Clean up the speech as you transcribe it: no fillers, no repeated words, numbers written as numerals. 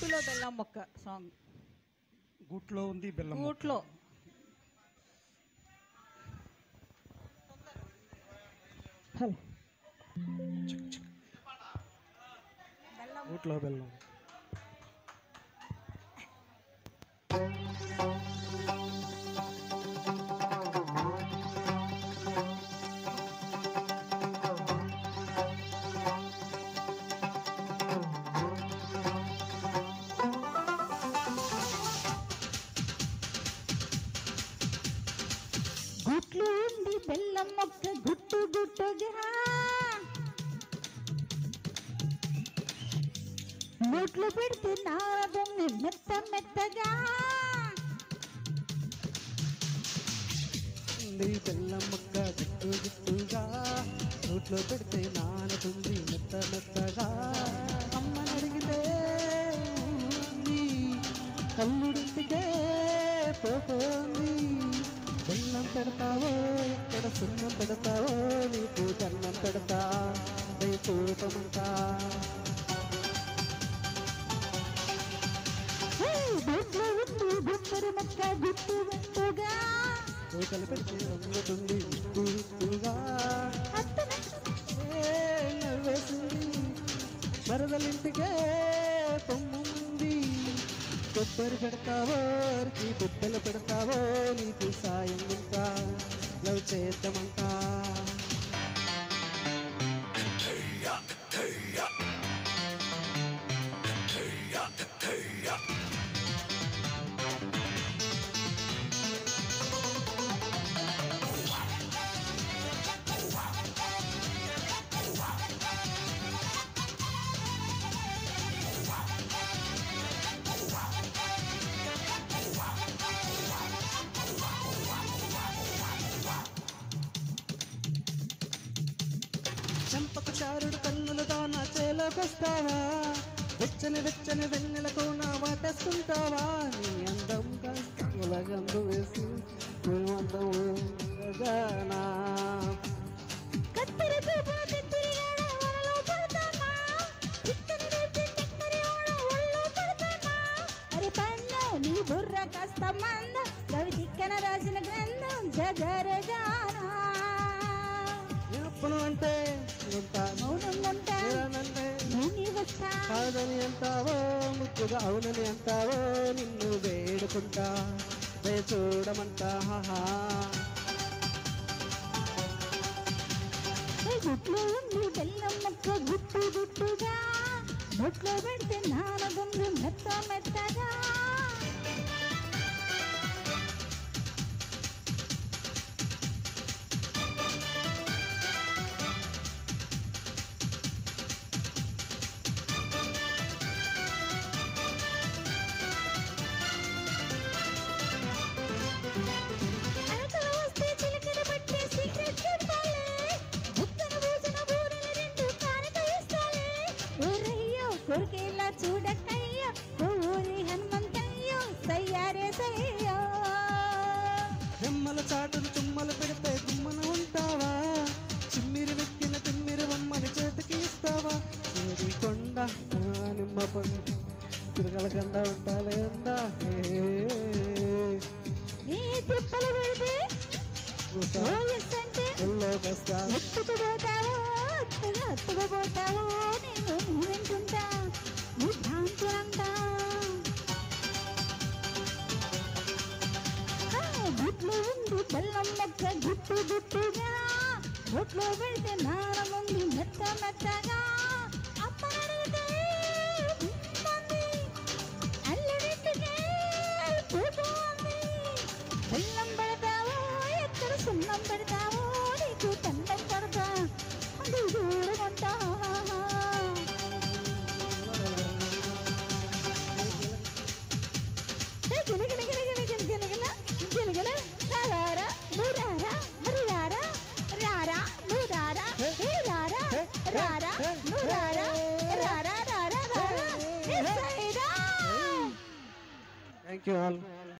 గూటిలో బెల్లం మొక్క సాంగ్. గూట్లో ఉంది బెల్లం గూట్లో గూట్లో బెల్లం. గుట్లు ఉంది బెల్లం మొక్క గుట్టు గుట్టుగా నోట్లు పెడితే నాదొన్ని మెత్త మెత్తగా ఉంది బెల్లం మొక్క గుట్టు గుట్టుగా నోట్లో పెడితే నానుతుంది మెత్త మెత్తగా. అమ్మని అడిగితే ఉంది కల్లుడింటికే పోతుంది. బెల్లం పెడతావో ఎక్కడ సున్నం పెడతావో నీకు దండం పెడతా చూపమంటా. గుమ్మరి మొక్క గుట్టు గుట్టుగా కోకలు పెడితే వంగుతుంది గుట్టు గుట్టుగా. నవ్వేసింది మరదలింటికే పొమ్ముంది. కొబ్బరి పెడతావో బుట్టలు పెడతావో నీకు సాయం ఉంటా లవ్ చేద్దామంటా. చంపకు చారుడు కన్నులతో నా చేలోకొస్తావా? వెచ్చని వెచ్చని వెన్నెలకు నా వాటేసుకుంటావా? నీ అందం ఉలగందు వేసి అందనా నీ బుర్ర కాస్త మంద రవి చిక్కన రాసిన గ్రంథం జగరగానా ఎప్పుడు అంటే కాదని అంటావో ముక్కుగా అవునని అంటావో నిన్ను వేడుకుంటా చూడమంటా. గుట్లో ఉంది బెల్లం మొక్క గుట్టు గుట్టుగా నోట్లో పెడితే నానగుండు మెత్త మెత్తగా. కొరికేలా చూడకయ్యో ఊరి హనుమంతయ్యో సయ్యారే సయ్యో. రెమ్మల చాటును చుమ్మలు పెడితే గుమ్మన ఉంటావా? చిమ్మిరి వెక్కిన తిమ్మిరి బొమ్మని చేతికి ఇస్తావా? ఏది కొండ నిమ్మ పండు తిరగల కంద ఉంటాలే ఉందా తిప్పలు పెడితే ఎత్తుకుపోతావో అత్తుకుపోతావో నేను వింటుంటా నీ భ్రాంతులంతా. గుట్లో ఉంది బెల్లం మొక్క గుట్టు గుట్టుగా గుట్లో పెడితే నానముంది మెత్త మెత్తగా. అప్పడితే అల్లడింటికే పోతుంది. బెల్లం పెడతావో ఎక్కడ సున్నం పెడతావో నీకు దండం పడతా అది చూడమంటా. Thank you all.